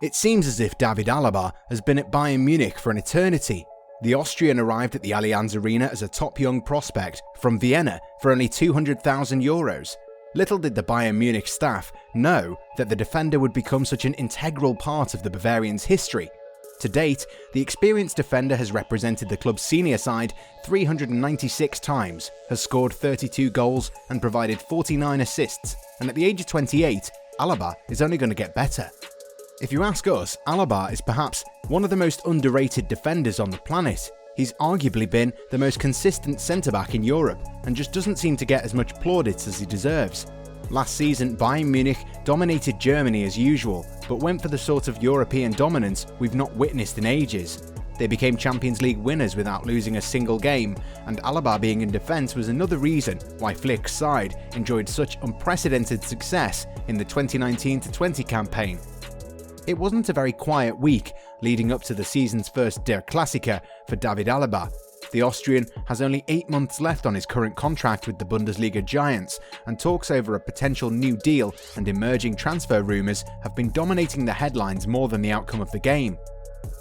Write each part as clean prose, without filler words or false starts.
It seems as if David Alaba has been at Bayern Munich for an eternity. The Austrian arrived at the Allianz Arena as a top young prospect from Vienna for only €200,000. Little did the Bayern Munich staff know that the defender would become such an integral part of the Bavarians' history. To date, the experienced defender has represented the club's senior side 396 times, has scored 32 goals and provided 49 assists, and at the age of 28, Alaba is only going to get better. If you ask us, Alaba is perhaps one of the most underrated defenders on the planet. He's arguably been the most consistent centre-back in Europe and just doesn't seem to get as much plaudits as he deserves. Last season, Bayern Munich dominated Germany as usual, but went for the sort of European dominance we've not witnessed in ages. They became Champions League winners without losing a single game, and Alaba being in defence was another reason why Flick's side enjoyed such unprecedented success in the 2019-20 campaign. It wasn't a very quiet week leading up to the season's first Der Klassiker for David Alaba. The Austrian has only 8 months left on his current contract with the Bundesliga giants, and talks over a potential new deal and emerging transfer rumours have been dominating the headlines more than the outcome of the game.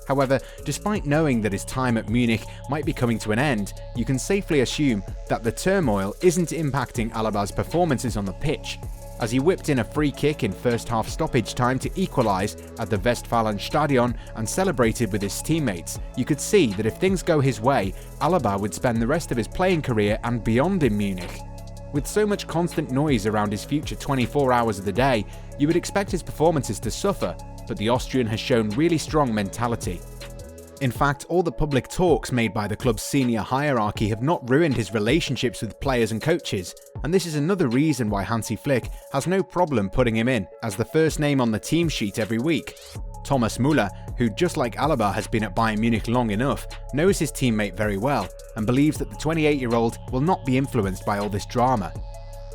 However, despite knowing that his time at Munich might be coming to an end, you can safely assume that the turmoil isn't impacting Alaba's performances on the pitch. As he whipped in a free kick in first half stoppage time to equalise at the Westfalenstadion and celebrated with his teammates, you could see that if things go his way, Alaba would spend the rest of his playing career and beyond in Munich. With so much constant noise around his future 24 hours of the day, you would expect his performances to suffer, but the Austrian has shown really strong mentality. In fact, all the public talks made by the club's senior hierarchy have not ruined his relationships with players and coaches, and this is another reason why Hansi Flick has no problem putting him in as the first name on the team sheet every week. Thomas Müller, who just like Alaba has been at Bayern Munich long enough, knows his teammate very well and believes that the 28-year-old will not be influenced by all this drama.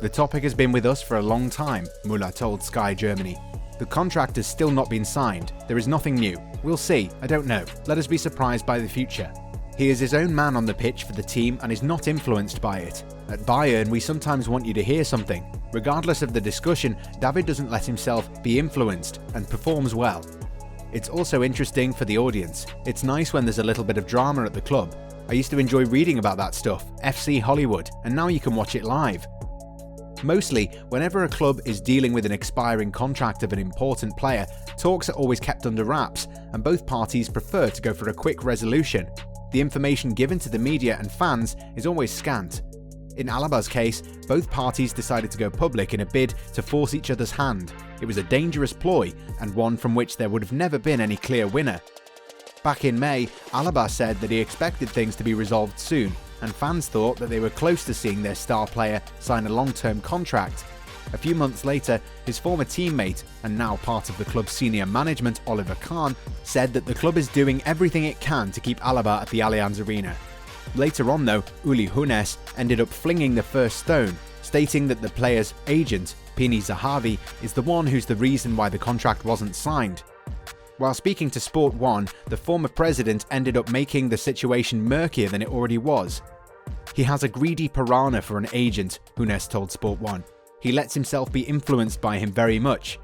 "The topic has been with us for a long time," Müller told Sky Germany. "The contract has still not been signed. There is nothing new. We'll see. I don't know. Let us be surprised by the future." He is his own man on the pitch for the team and is not influenced by it. "At Bayern, we sometimes want you to hear something. Regardless of the discussion, David doesn't let himself be influenced and performs well." It's also interesting for the audience. It's nice when there's a little bit of drama at the club. I used to enjoy reading about that stuff, FC Hollywood, and now you can watch it live. Mostly, whenever a club is dealing with an expiring contract of an important player, talks are always kept under wraps, and both parties prefer to go for a quick resolution. The information given to the media and fans is always scant. In Alaba's case, both parties decided to go public in a bid to force each other's hand. It was a dangerous ploy, and one from which there would have never been any clear winner. Back in May, Alaba said that he expected things to be resolved soon, and fans thought that they were close to seeing their star player sign a long-term contract. A few months later, his former teammate, and now part of the club's senior management, Oliver Kahn, said that the club is doing everything it can to keep Alaba at the Allianz Arena. Later on though, Uli Hoeneß ended up flinging the first stone, stating that the player's agent, Pini Zahavi, is the one who's the reason why the contract wasn't signed. While speaking to Sport 1, the former president ended up making the situation murkier than it already was. "He has a greedy piranha for an agent," Hoeneß told Sport 1. "He lets himself be influenced by him very much.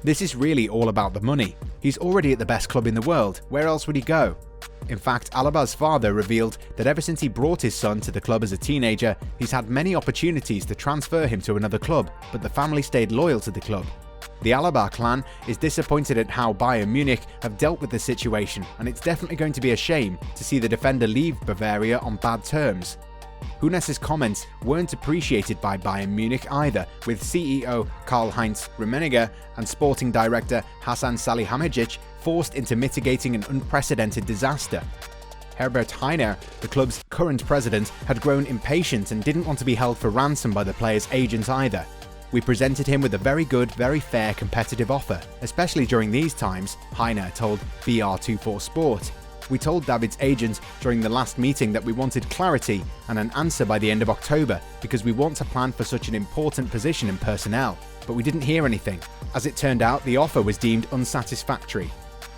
This is really all about the money. He's already at the best club in the world. Where else would he go?" In fact, Alaba's father revealed that ever since he brought his son to the club as a teenager, he's had many opportunities to transfer him to another club, but the family stayed loyal to the club. The Alaba clan is disappointed at how Bayern Munich have dealt with the situation, and it's definitely going to be a shame to see the defender leave Bavaria on bad terms. Hoeneß's comments weren't appreciated by Bayern Munich either, with CEO Karl-Heinz Rummenigge and sporting director Hasan Salihamidzic forced into mitigating an unprecedented disaster. Herbert Hainer, the club's current president, had grown impatient and didn't want to be held for ransom by the player's agent either. "We presented him with a very good, very fair competitive offer, especially during these times," Hainer told BR24 Sport. "We told David's agent during the last meeting that we wanted clarity and an answer by the end of October because we want to plan for such an important position in personnel, but we didn't hear anything. As it turned out, the offer was deemed unsatisfactory."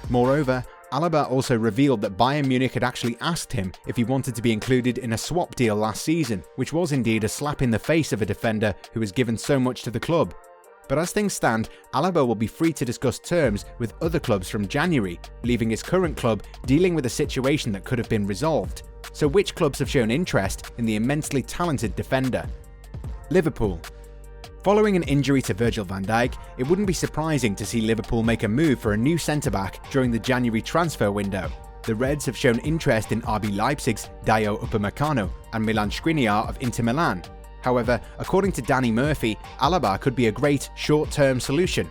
Moreover, Alaba also revealed that Bayern Munich had actually asked him if he wanted to be included in a swap deal last season, which was indeed a slap in the face of a defender who has given so much to the club. but as things stand, Alaba will be free to discuss terms with other clubs from January, leaving his current club dealing with a situation that could have been resolved. So which clubs have shown interest in the immensely talented defender? Liverpool. Following an injury to Virgil van Dijk, it wouldn't be surprising to see Liverpool make a move for a new centre-back during the January transfer window. The Reds have shown interest in RB Leipzig's Dayo Upamecano and Milan Skriniar of Inter Milan. However, according to Danny Murphy, Alaba could be a great short-term solution.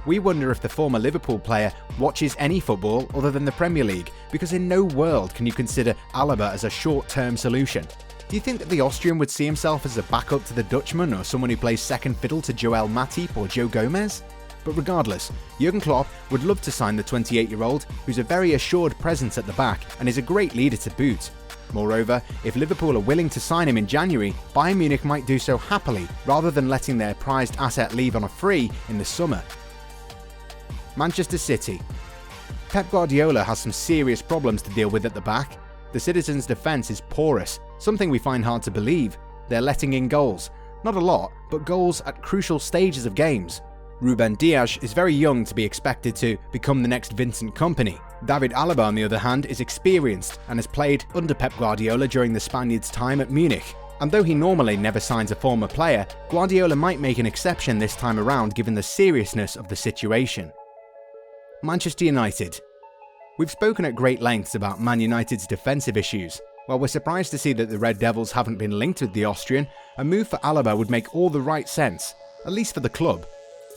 We wonder if the former Liverpool player watches any football other than the Premier League, because in no world can you consider Alaba as a short-term solution. Do you think that the Austrian would see himself as a backup to the Dutchman or someone who plays second fiddle to Joel Matip or Joe Gomez? But regardless, Jurgen Klopp would love to sign the 28-year-old, who's a very assured presence at the back and is a great leader to boot. Moreover, if Liverpool are willing to sign him in January, Bayern Munich might do so happily rather than letting their prized asset leave on a free in the summer. Manchester City. Pep Guardiola has some serious problems to deal with at the back. The Citizens' defence is porous, something we find hard to believe. They're letting in goals. Not a lot, but goals at crucial stages of games. Ruben Dias is very young to be expected to become the next Vincent Kompany. David Alaba, on the other hand, is experienced and has played under Pep Guardiola during the Spaniard's time at Munich. And though he normally never signs a former player, Guardiola might make an exception this time around given the seriousness of the situation. Manchester United. We've spoken at great lengths about Man United's defensive issues. While we're surprised to see that the Red Devils haven't been linked with the Austrian, a move for Alaba would make all the right sense, at least for the club.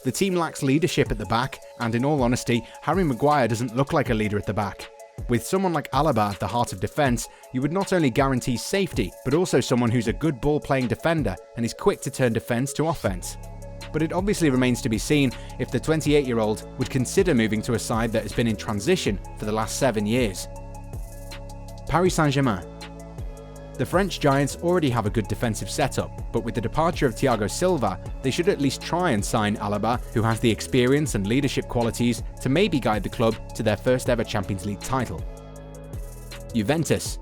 The team lacks leadership at the back, and in all honesty, Harry Maguire doesn't look like a leader at the back. With someone like Alaba at the heart of defence, you would not only guarantee safety, but also someone who's a good ball-playing defender and is quick to turn defence to offence. But it obviously remains to be seen if the 28-year-old would consider moving to a side that has been in transition for the last 7 years. Paris Saint-Germain. The French Giants already have a good defensive setup, but with the departure of Thiago Silva, they should at least try and sign Alaba, who has the experience and leadership qualities to maybe guide the club to their first ever Champions League title. Juventus.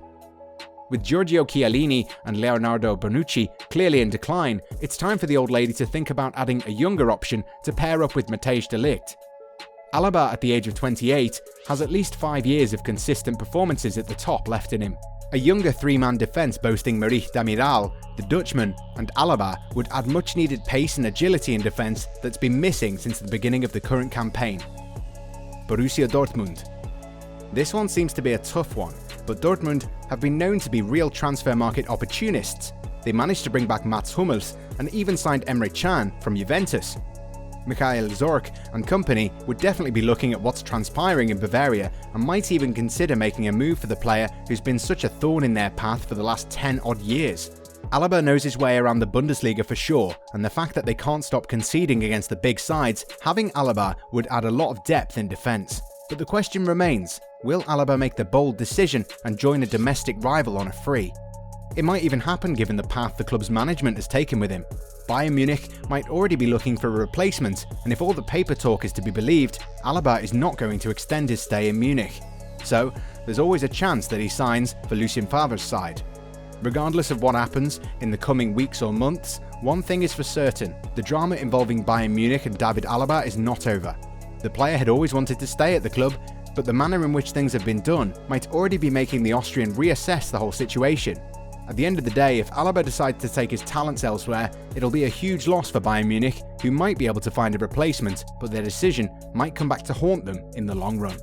With Giorgio Chiellini and Leonardo Bonucci clearly in decline, it's time for the old lady to think about adding a younger option to pair up with Matthijs de Ligt. Alaba, at the age of 28, has at least 5 years of consistent performances at the top left in him. A younger three-man defence boasting Maurice Demiral, the Dutchman, and Alaba would add much-needed pace and agility in defence that's been missing since the beginning of the current campaign. Borussia Dortmund. This one seems to be a tough one, but Dortmund have been known to be real transfer market opportunists. They managed to bring back Mats Hummels and even signed Emre Can from Juventus. Michael Zorc and company would definitely be looking at what's transpiring in Bavaria and might even consider making a move for the player who's been such a thorn in their path for the last 10 odd years. Alaba knows his way around the Bundesliga for sure, and the fact that they can't stop conceding against the big sides, having Alaba would add a lot of depth in defence. But the question remains, will Alaba make the bold decision and join a domestic rival on a free? It might even happen given the path the club's management has taken with him. Bayern Munich might already be looking for a replacement, and if all the paper talk is to be believed, Alaba is not going to extend his stay in Munich. So, there's always a chance that he signs for Lucien Favre's side. Regardless of what happens in the coming weeks or months, one thing is for certain, the drama involving Bayern Munich and David Alaba is not over. The player had always wanted to stay at the club, but the manner in which things have been done might already be making the Austrian reassess the whole situation. At the end of the day, if Alaba decides to take his talents elsewhere, it'll be a huge loss for Bayern Munich, who might be able to find a replacement, but their decision might come back to haunt them in the long run.